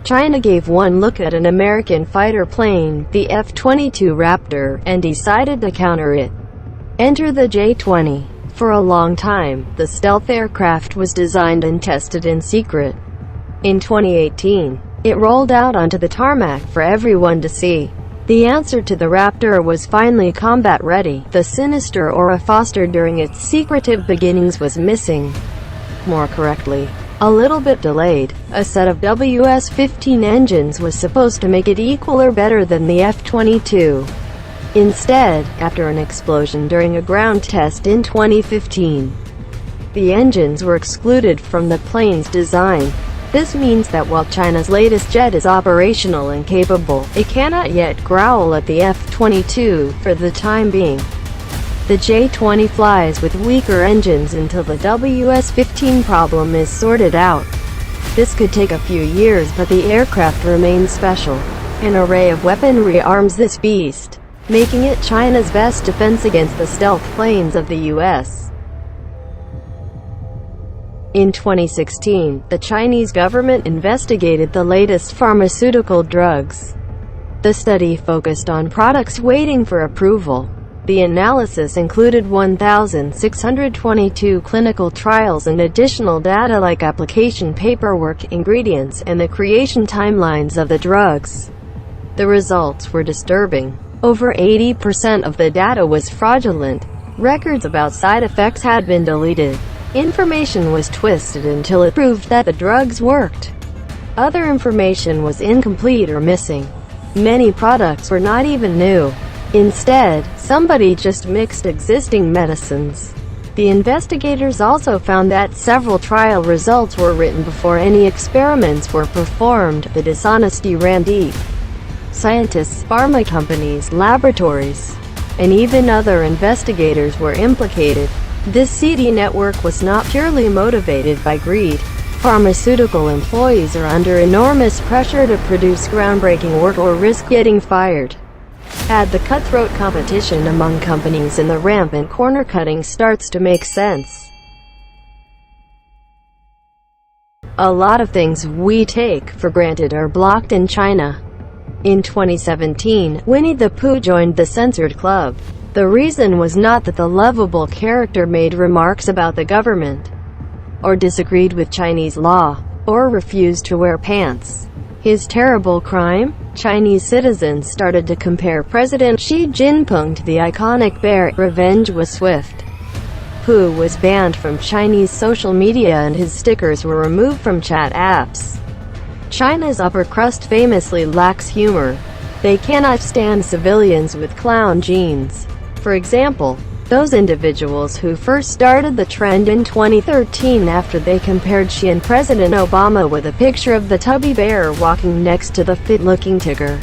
China gave one look at an American fighter plane, the F-22 Raptor, and decided to counter it. Enter the J-20. For a long time, the stealth aircraft was designed and tested in secret. In 2018, it rolled out onto the tarmac for everyone to see. The answer to the Raptor was finally combat-ready. The sinister aura fostered during its secretive beginnings was missing. More correctly, a little bit delayed. A set of WS-15 engines was supposed to make it equal or better than the F-22. Instead, after an explosion during a ground test in 2015, the engines were excluded from the plane's design. This means that while China's latest jet is operational and capable, it cannot yet growl at the F-22 for the time being. The J-20 flies with weaker engines until the WS-15 problem is sorted out. This could take a few years, but the aircraft remains special. An array of weaponry arms this beast, making it China's best defense against the stealth planes of the U.S. In 2016, the Chinese government investigated the latest pharmaceutical drugs. The study focused on products waiting for approval. The analysis included 1,622 clinical trials and additional data like application paperwork, ingredients, and the creation timelines of the drugs. The results were disturbing. Over 80% of the data was fraudulent. Records about side effects had been deleted. Information was twisted until it proved that the drugs worked. Other information was incomplete or missing. Many products were not even new. Instead, somebody just mixed existing medicines. The investigators also found that several trial results were written before any experiments were performed. The dishonesty ran deep. Scientists, pharma companies, laboratories, and even other investigators were implicated. This seedy network was not purely motivated by greed. Pharmaceutical employees are under enormous pressure to produce groundbreaking work or risk getting fired. Add the cutthroat competition among companies and the rampant corner-cutting starts to make sense. A lot of things we take for granted are blocked in China. In 2017, Winnie the Pooh joined the censored club. The reason was not that the lovable character made remarks about the government, or disagreed with Chinese law, or refused to wear pants. His terrible crime? Chinese citizens started to compare President Xi Jinping to the iconic bear. Revenge was swift. Pooh was banned from Chinese social media and his stickers were removed from chat apps. China's upper crust famously lacks humor. They cannot stand civilians with clown genes. For example, those individuals who first started the trend in 2013 after they compared Xi and President Obama with a picture of the tubby bear walking next to the fit-looking tiger.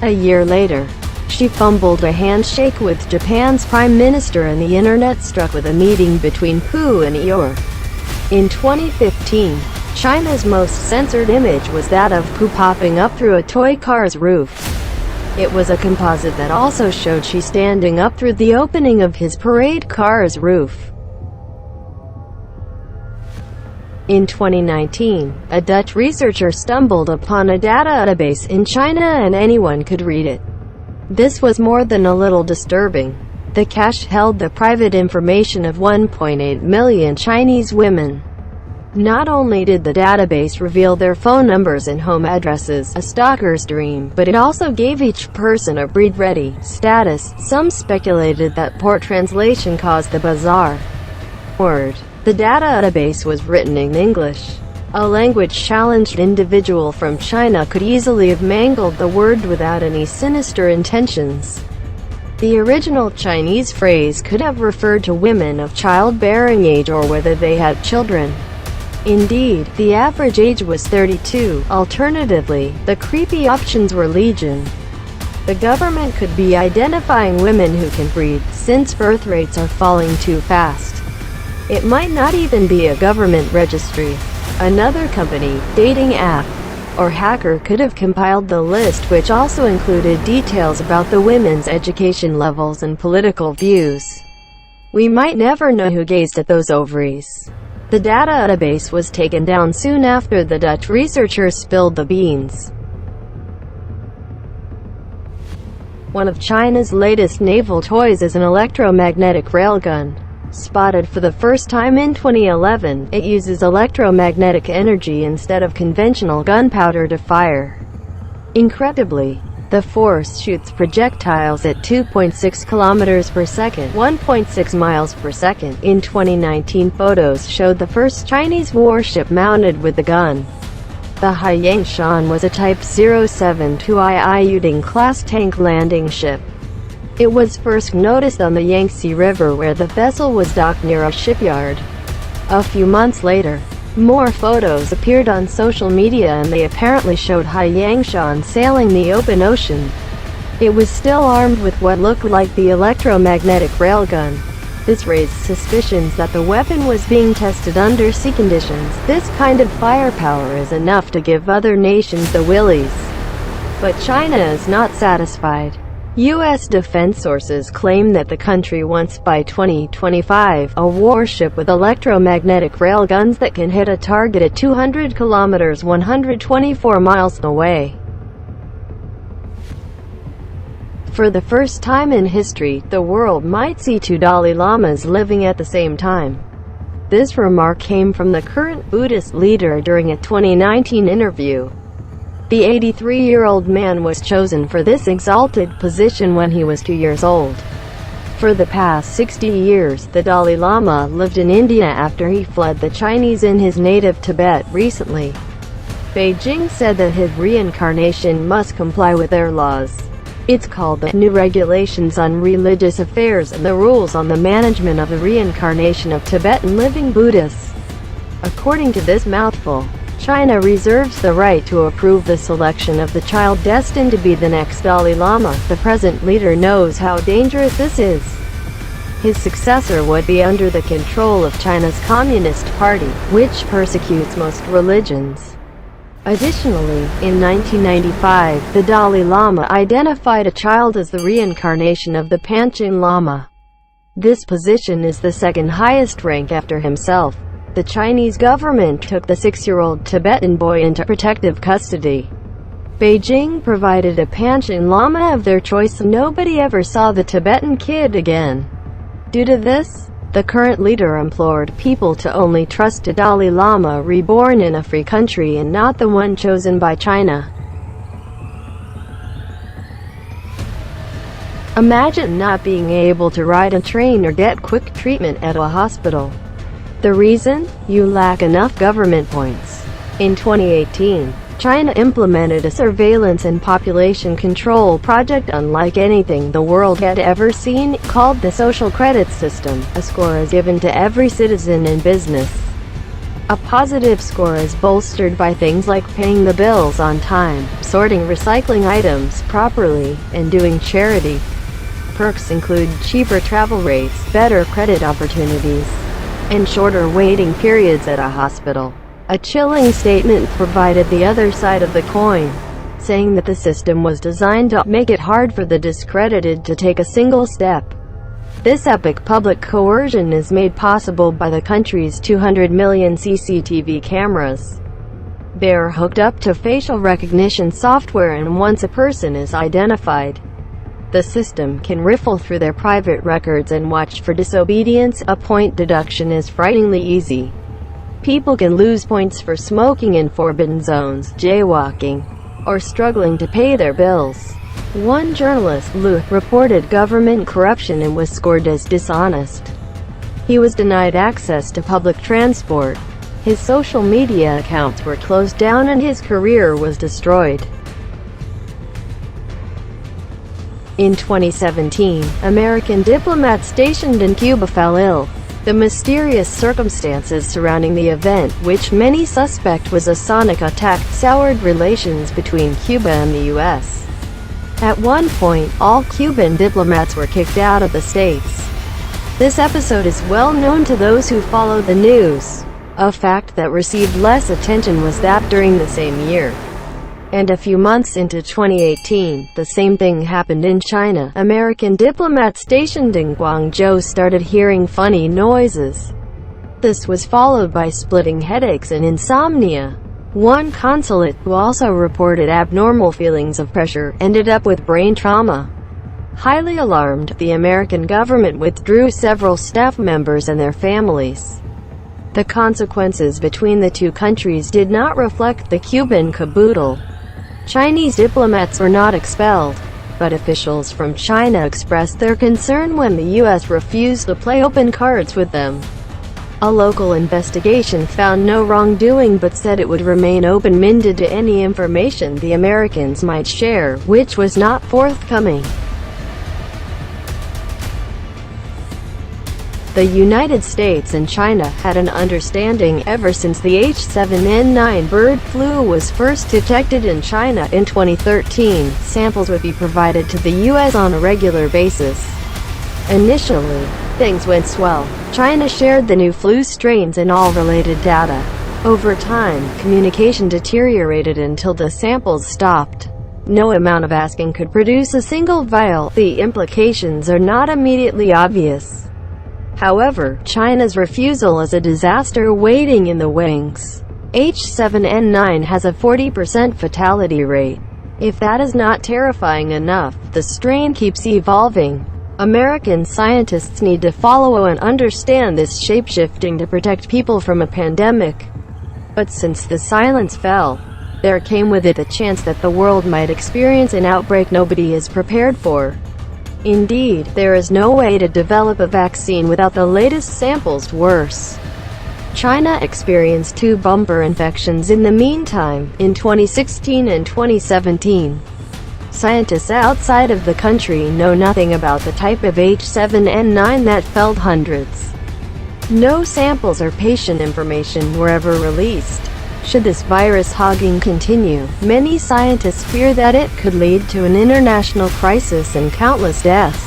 A year later, Xi fumbled a handshake with Japan's Prime Minister and the internet struck with a meeting between Pooh and Eeyore. In 2015, China's most censored image was that of Pooh popping up through a toy car's roof. It was a composite that also showed Xi standing up through the opening of his parade car's roof. In 2019, a Dutch researcher stumbled upon a database in China and anyone could read it. This was more than a little disturbing. The cache held the private information of 1.8 million Chinese women. Not only did the database reveal their phone numbers and home addresses, a stalker's dream, but it also gave each person a BreedReady status. Some speculated that poor translation caused the bizarre word. The database was written in English. A language-challenged individual from China could easily have mangled the word without any sinister intentions. The original Chinese phrase could have referred to women of childbearing age or whether they had children. Indeed, the average age was 32. Alternatively, the creepy options were legion. The government could be identifying women who can breed, since birth rates are falling too fast. It might not even be a government registry. Another company, dating app, or hacker could have compiled the list, which also included details about the women's education levels and political views. We might never know who gazed at those ovaries. The database was taken down soon after the Dutch researchers spilled the beans. One of China's latest naval toys is an electromagnetic railgun. Spotted for the first time in 2011, it uses electromagnetic energy instead of conventional gunpowder to fire. Incredibly, the force shoots projectiles at 2.6 kilometers per second, 1.6 miles per second. In 2019, photos showed the first Chinese warship mounted with the gun. The Haiyangshan was a Type 072 Yuding-class tank landing ship. It was first noticed on the Yangtze River where the vessel was docked near a shipyard. A few months later, more photos appeared on social media and they apparently showed Haiyangshan sailing the open ocean. It was still armed with what looked like the electromagnetic railgun. This raised suspicions that the weapon was being tested under sea conditions. This kind of firepower is enough to give other nations the willies. But China is not satisfied. U.S. defense sources claim that the country wants by 2025 a warship with electromagnetic railguns that can hit a target at 200 kilometers 124 miles away. For the first time in history, the world might see two Dalai Lamas living at the same time. This remark came from the current Buddhist leader during a 2019 interview. The 83-year-old man was chosen for this exalted position when he was 2 years old. For the past 60 years, the Dalai Lama lived in India after he fled the Chinese in his native Tibet recently. Beijing said that his reincarnation must comply with their laws. It's called the New Regulations on Religious Affairs and the Rules on the Management of the Reincarnation of Tibetan Living Buddhists. According to this mouthful, China reserves the right to approve the selection of the child destined to be the next Dalai Lama. The present leader knows how dangerous this is. His successor would be under the control of China's Communist Party, which persecutes most religions. Additionally, in 1995, the Dalai Lama identified a child as the reincarnation of the Panchen Lama. This position is the second highest rank after himself. The Chinese government took the 6-year-old Tibetan boy into protective custody. Beijing provided a Panchen Lama of their choice and nobody ever saw the Tibetan kid again. Due to this, the current leader implored people to only trust a Dalai Lama reborn in a free country and not the one chosen by China. Imagine not being able to ride a train or get quick treatment at a hospital. The reason? You lack enough government points. In 2018, China implemented a surveillance and population control project unlike anything the world had ever seen, called the social credit system. A score is given to every citizen in business. A positive score is bolstered by things like paying the bills on time, sorting recycling items properly, and doing charity. Perks include cheaper travel rates, better credit opportunities, and shorter waiting periods at a hospital. A chilling statement provided the other side of the coin, saying that the system was designed to make it hard for the discredited to take a single step. This epic public coercion is made possible by the country's 200 million CCTV cameras. They are hooked up to facial recognition software, and once a person is identified, the system can riffle through their private records and watch for disobedience. A point deduction is frighteningly easy. People can lose points for smoking in forbidden zones, jaywalking, or struggling to pay their bills. One journalist, Lu, reported government corruption and was scored as dishonest. He was denied access to public transport. His social media accounts were closed down and his career was destroyed. In 2017, American diplomats stationed in Cuba fell ill. The mysterious circumstances surrounding the event, which many suspect was a sonic attack, soured relations between Cuba and the U.S. At one point, all Cuban diplomats were kicked out of the States. This episode is well known to those who follow the news. A fact that received less attention was that during the same year, and a few months into 2018, the same thing happened in China. American diplomats stationed in Guangzhou started hearing funny noises. This was followed by splitting headaches and insomnia. One consulate, who also reported abnormal feelings of pressure, ended up with brain trauma. Highly alarmed, the American government withdrew several staff members and their families. The consequences between the two countries did not reflect the Cuban caboodle. Chinese diplomats were not expelled, but officials from China expressed their concern when the U.S. refused to play open cards with them. A local investigation found no wrongdoing but said it would remain open-minded to any information the Americans might share, which was not forthcoming. The United States and China had an understanding ever since the H7N9 bird flu was first detected in China in 2013. Samples would be provided to the U.S. on a regular basis. Initially, things went swell. China shared the new flu strains and all related data. Over time, communication deteriorated until the samples stopped. No amount of asking could produce a single vial. The implications are not immediately obvious. However, China's refusal is a disaster waiting in the wings. H7N9 has a 40% fatality rate. If that is not terrifying enough, the strain keeps evolving. American scientists need to follow and understand this shapeshifting to protect people from a pandemic. But since the silence fell, there came with it a chance that the world might experience an outbreak nobody is prepared for. Indeed, there is no way to develop a vaccine without the latest samples. Worse, China experienced 2 bumper infections in the meantime, in 2016 and 2017. Scientists outside of the country know nothing about the type of H7N9 that felled hundreds. No samples or patient information were ever released. Should this virus hogging continue, many scientists fear that it could lead to an international crisis and countless deaths.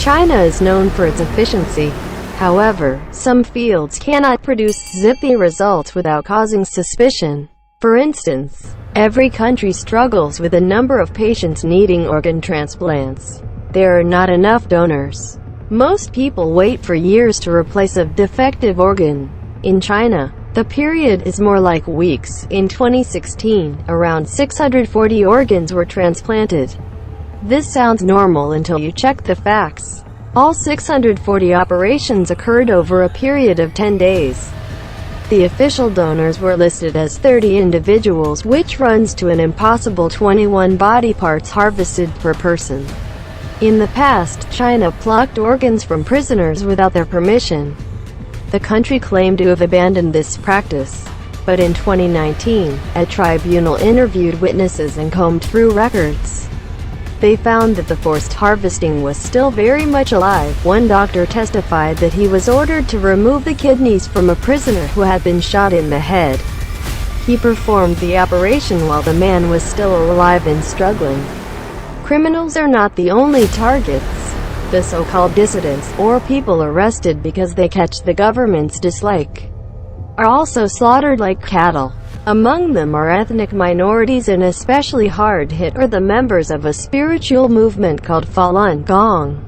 China is known for its efficiency. However, some fields cannot produce zippy results without causing suspicion. For instance, every country struggles with a number of patients needing organ transplants. There are not enough donors. Most people wait for years to replace a defective organ. In China, the period is more like weeks. In 2016, around 640 organs were transplanted. This sounds normal until you check the facts. All 640 operations occurred over a period of 10 days. The official donors were listed as 30 individuals, which runs to an impossible 21 body parts harvested per person. In the past, China plucked organs from prisoners without their permission. The country claimed to have abandoned this practice. But in 2019, a tribunal interviewed witnesses and combed through records. They found that the forced harvesting was still very much alive. One doctor testified that he was ordered to remove the kidneys from a prisoner who had been shot in the head. He performed the operation while the man was still alive and struggling. Criminals are not the only targets. The so-called dissidents, or people arrested because they catch the government's dislike, are also slaughtered like cattle. Among them are ethnic minorities, and especially hard hit are the members of a spiritual movement called Falun Gong.